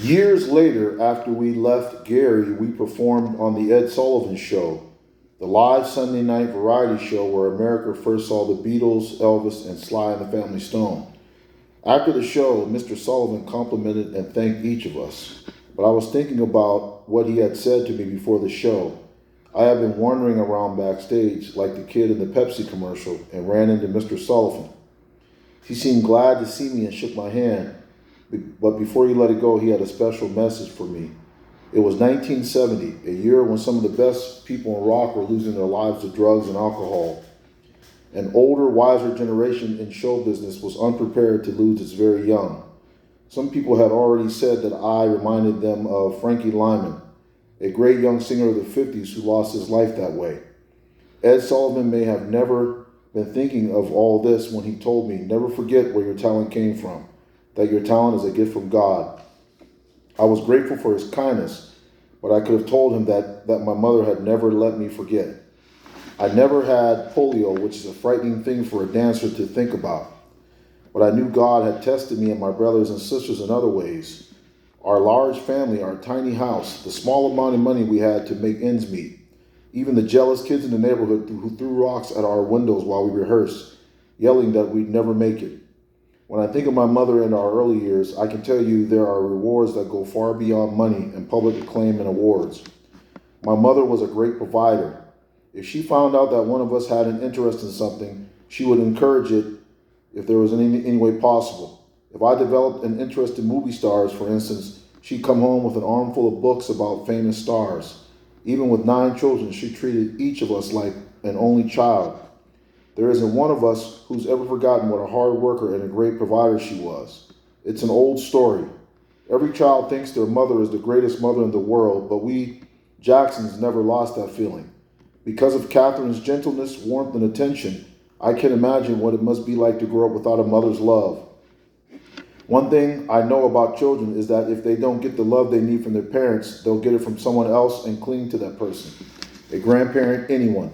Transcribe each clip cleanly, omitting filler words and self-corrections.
Years later, after we left Gary, we performed on The Ed Sullivan Show, the live Sunday night variety show where America first saw the Beatles, Elvis, and Sly and the Family Stone. After the show, Mr. Sullivan complimented and thanked each of us. But I was thinking about what he had said to me before the show. I had been wandering around backstage like the kid in the Pepsi commercial and ran into Mr. Sullivan. He seemed glad to see me and shook my hand. But before he let it go, he had a special message for me. It was 1970, a year when some of the best people in rock were losing their lives to drugs and alcohol. An older, wiser generation in show business was unprepared to lose its very young. Some people had already said that I reminded them of Frankie Lyman, a great young singer of the 50s who lost his life that way. Ed Sullivan may have never been thinking of all this when he told me, never forget where your talent came from, that your talent is a gift from God. I was grateful for his kindness, but I could have told him that my mother had never let me forget. I never had polio, which is a frightening thing for a dancer to think about. But I knew God had tested me and my brothers and sisters in other ways. Our large family, our tiny house, the small amount of money we had to make ends meet, even the jealous kids in the neighborhood who threw rocks at our windows while we rehearsed, yelling that we'd never make it. When I think of my mother in our early years, I can tell you there are rewards that go far beyond money and public acclaim and awards. My mother was a great provider. If she found out that one of us had an interest in something, she would encourage it if there was any way possible. If I developed an interest in movie stars, for instance, she'd come home with an armful of books about famous stars. Even with 9 children, she treated each of us like an only child. There isn't one of us who's ever forgotten what a hard worker and a great provider she was. It's an old story. Every child thinks their mother is the greatest mother in the world, but we Jacksons never lost that feeling. Because of Catherine's gentleness, warmth, and attention, I can imagine what it must be like to grow up without a mother's love. One thing I know about children is that if they don't get the love they need from their parents, they'll get it from someone else and cling to that person. A grandparent, anyone.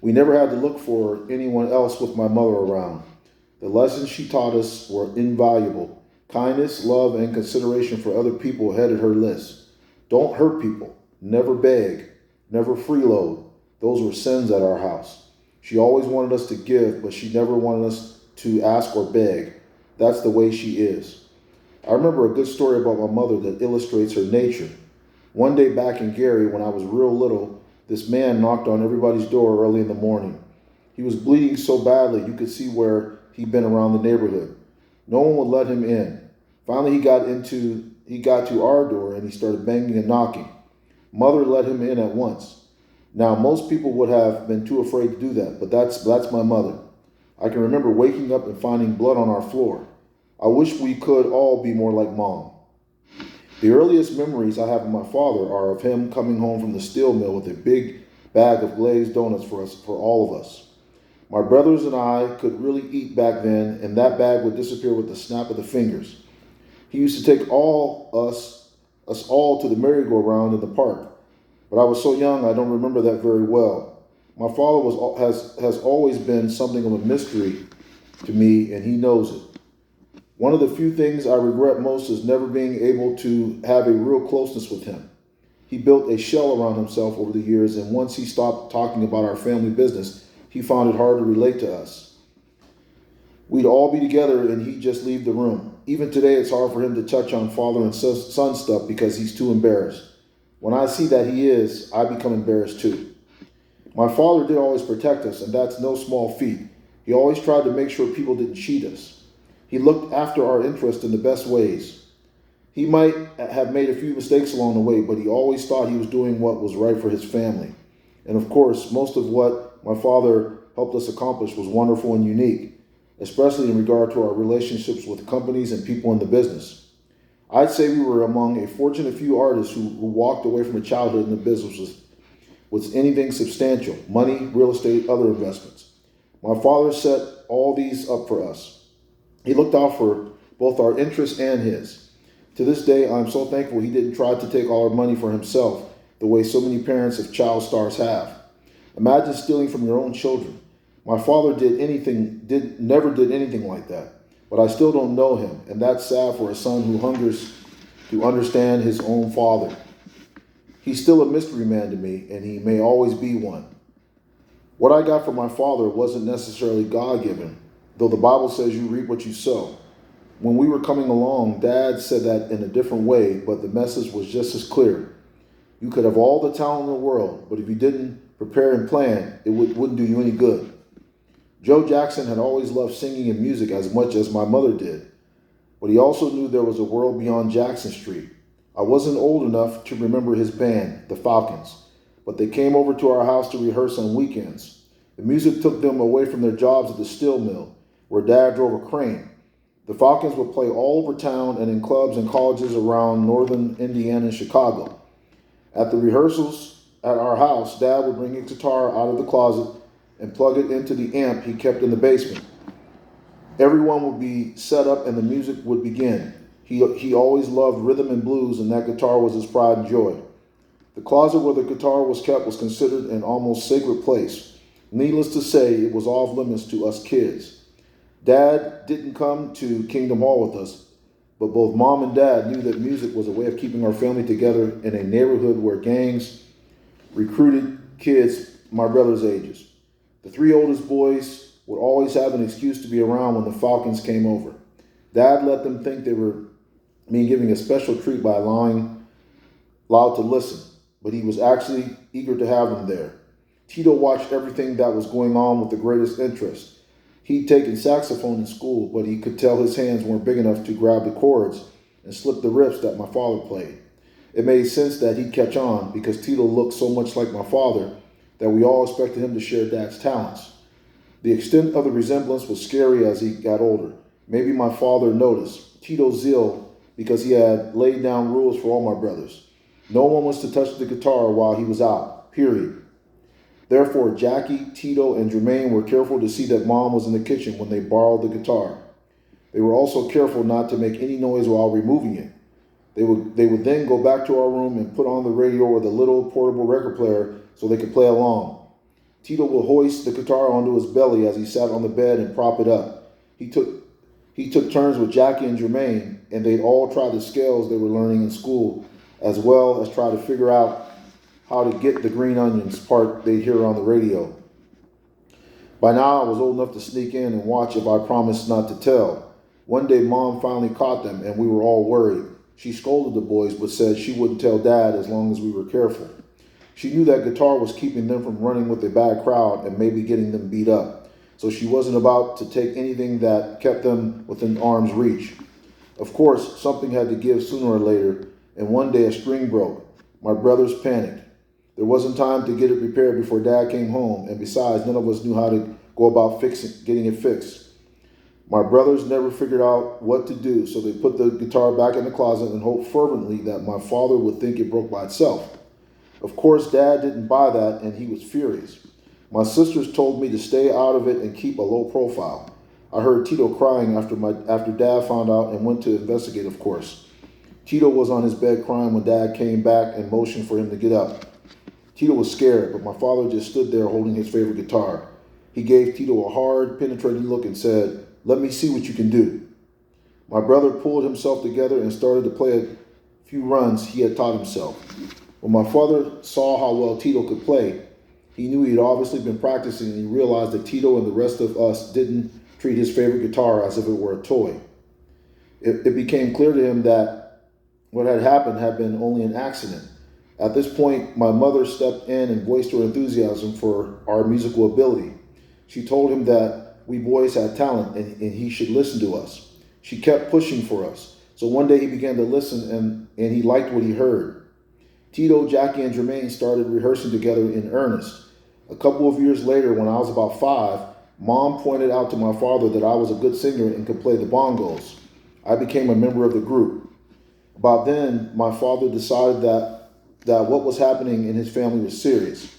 We never had to look for anyone else with my mother around. The lessons she taught us were invaluable. Kindness, love, and consideration for other people headed her list. Don't hurt people. Never beg. Never freeload. Those were sins at our house. She always wanted us to give, but she never wanted us to ask or beg. That's the way she is. I remember a good story about my mother that illustrates her nature. One day back in Gary, when I was real little, this man knocked on everybody's door early in the morning. He was bleeding so badly you could see where he'd been around the neighborhood. No one would let him in. Finally, he got to our door and he started banging and knocking. Mother let him in at once. Now, most people would have been too afraid to do that, but that's my mother. I can remember waking up and finding blood on our floor. I wish we could all be more like Mom. The earliest memories I have of my father are of him coming home from the steel mill with a big bag of glazed donuts for all of us. My brothers and I could really eat back then, and that bag would disappear with the snap of the fingers. He used to take us all to the merry-go-round in the park, but I was so young I don't remember that very well. My father has always been something of a mystery to me, and he knows it. One of the few things I regret most is never being able to have a real closeness with him. He built a shell around himself over the years, and once he stopped talking about our family business, he found it hard to relate to us. We'd all be together and he'd just leave the room. Even today, it's hard for him to touch on father and son stuff because he's too embarrassed. When I see that he is, I become embarrassed too. My father did always protect us, and that's no small feat. He always tried to make sure people didn't cheat us. He looked after our interest in the best ways. He might have made a few mistakes along the way, but he always thought he was doing what was right for his family. And of course, most of what my father helped us accomplish was wonderful and unique, especially in regard to our relationships with companies and people in the business. I'd say we were among a fortunate few artists who walked away from a childhood in the business with anything substantial: money, real estate, other investments. My father set all these up for us. He looked out for both our interests and his. To this day, I'm so thankful he didn't try to take all our money for himself the way so many parents of child stars have. Imagine stealing from your own children. My father never did anything like that, but I still don't know him, and that's sad for a son who hungers to understand his own father. He's still a mystery man to me, and he may always be one. What I got from my father wasn't necessarily God-given, though the Bible says you reap what you sow. When we were coming along, Dad said that in a different way, but the message was just as clear. You could have all the talent in the world, but if you didn't prepare and plan, it wouldn't do you any good. Joe Jackson had always loved singing and music as much as my mother did, but he also knew there was a world beyond Jackson Street. I wasn't old enough to remember his band, the Falcons, but they came over to our house to rehearse on weekends. The music took them away from their jobs at the steel mill, where Dad drove a crane. The Falcons would play all over town and in clubs and colleges around northern Indiana and Chicago. At the rehearsals at our house, Dad would bring his guitar out of the closet and plug it into the amp he kept in the basement. Everyone would be set up and the music would begin. He always loved rhythm and blues, and that guitar was his pride and joy. The closet where the guitar was kept was considered an almost sacred place. Needless to say, it was off limits to us kids. Dad didn't come to Kingdom Hall with us, but both Mom and Dad knew that music was a way of keeping our family together in a neighborhood where gangs recruited kids my brother's ages. The three oldest boys would always have an excuse to be around when the Falcons came over. Dad let them think they were being given a special treat by allowed to listen, but he was actually eager to have them there. Tito watched everything that was going on with the greatest interest. He'd taken saxophone in school, but he could tell his hands weren't big enough to grab the chords and slip the riffs that my father played. It made sense that he'd catch on because Tito looked so much like my father that we all expected him to share Dad's talents. The extent of the resemblance was scary as he got older. Maybe my father noticed Tito's zeal because he had laid down rules for all my brothers. No one was to touch the guitar while he was out, period. Therefore, Jackie, Tito, and Jermaine were careful to see that Mom was in the kitchen when they borrowed the guitar. They were also careful not to make any noise while removing it. They would then go back to our room and put on the radio or the little portable record player so they could play along. Tito would hoist the guitar onto his belly as he sat on the bed and prop it up. He took turns with Jackie and Jermaine, and they'd all try the scales they were learning in school, as well as try to figure out how to get the green onions part they'd hear on the radio. By now, I was old enough to sneak in and watch if I promised not to tell. One day, Mom finally caught them, and we were all worried. She scolded the boys, but said she wouldn't tell Dad as long as we were careful. She knew that guitar was keeping them from running with a bad crowd and maybe getting them beat up, so she wasn't about to take anything that kept them within arm's reach. Of course, something had to give sooner or later, and one day a string broke. My brothers panicked. There wasn't time to get it repaired before Dad came home, and besides, none of us knew how to go about getting it fixed. My brothers never figured out what to do, so they put the guitar back in the closet and hoped fervently that my father would think it broke by itself. Of course, Dad didn't buy that, and he was furious. My sisters told me to stay out of it and keep a low profile. I heard Tito crying after Dad found out and went to investigate, of course. Tito was on his bed crying when Dad came back and motioned for him to get up. Tito was scared, but my father just stood there holding his favorite guitar. He gave Tito a hard, penetrating look and said, "Let me see what you can do." My brother pulled himself together and started to play a few runs he had taught himself. When my father saw how well Tito could play, he knew he had obviously been practicing, and he realized that Tito and the rest of us didn't treat his favorite guitar as if it were a toy. It became clear to him that what had happened had been only an accident. At this point, my mother stepped in and voiced her enthusiasm for our musical ability. She told him that we boys had talent and he should listen to us. She kept pushing for us. So one day he began to listen and he liked what he heard. Tito, Jackie, and Jermaine started rehearsing together in earnest. A couple of years later, when I was about 5, Mom pointed out to my father that I was a good singer and could play the bongos. I became a member of the group. About then, my father decided that what was happening in his family was serious.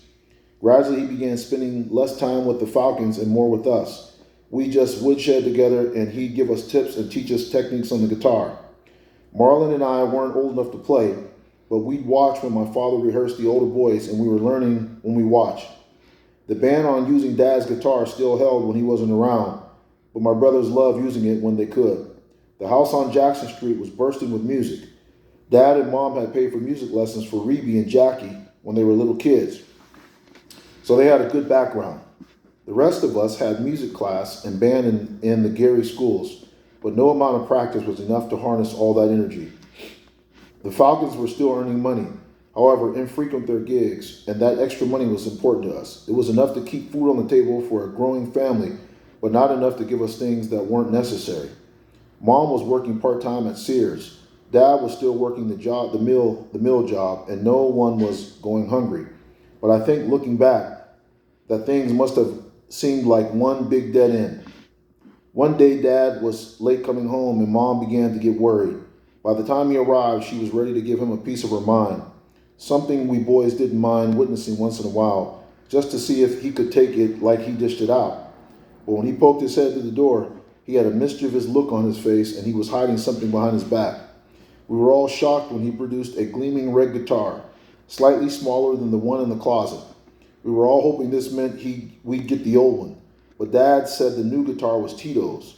Gradually, he began spending less time with the Falcons and more with us. We just woodshed together, and he'd give us tips and teach us techniques on the guitar. Marlon and I weren't old enough to play, but we'd watch when my father rehearsed the older boys, and we were learning when we watched. The ban on using Dad's guitar still held when he wasn't around, but my brothers loved using it when they could. The house on Jackson Street was bursting with music. Dad and Mom had paid for music lessons for Reby and Jackie when they were little kids, so they had a good background. The rest of us had music class and band in the Gary schools, but no amount of practice was enough to harness all that energy. The Falcons were still earning money, however infrequent their gigs, and that extra money was important to us. It was enough to keep food on the table for a growing family, but not enough to give us things that weren't necessary. Mom was working part-time at Sears. Dad was still working the mill job, and no one was going hungry. But I think looking back, that things must have seemed like one big dead end. One day, Dad was late coming home, and Mom began to get worried. By the time he arrived, she was ready to give him a piece of her mind, something we boys didn't mind witnessing once in a while, just to see if he could take it like he dished it out. But when he poked his head through the door, he had a mischievous look on his face, and he was hiding something behind his back. We were all shocked when he produced a gleaming red guitar, slightly smaller than the one in the closet. We were all hoping this meant we'd get the old one, but Dad said the new guitar was Tito's.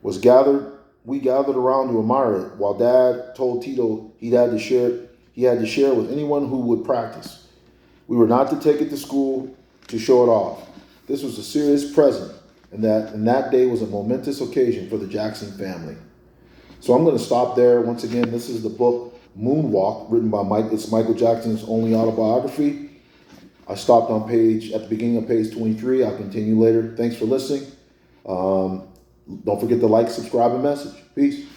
We gathered around to admire it, while Dad told Tito he had to share it with anyone who would practice. We were not to take it to school to show it off. This was a serious present, and that day was a momentous occasion for the Jackson family. So I'm going to stop there. Once again, this is the book Moonwalk, written by It's Michael Jackson's only autobiography. I stopped at the beginning of page 23. I'll continue later. Thanks for listening. Don't forget to like, subscribe, and message. Peace.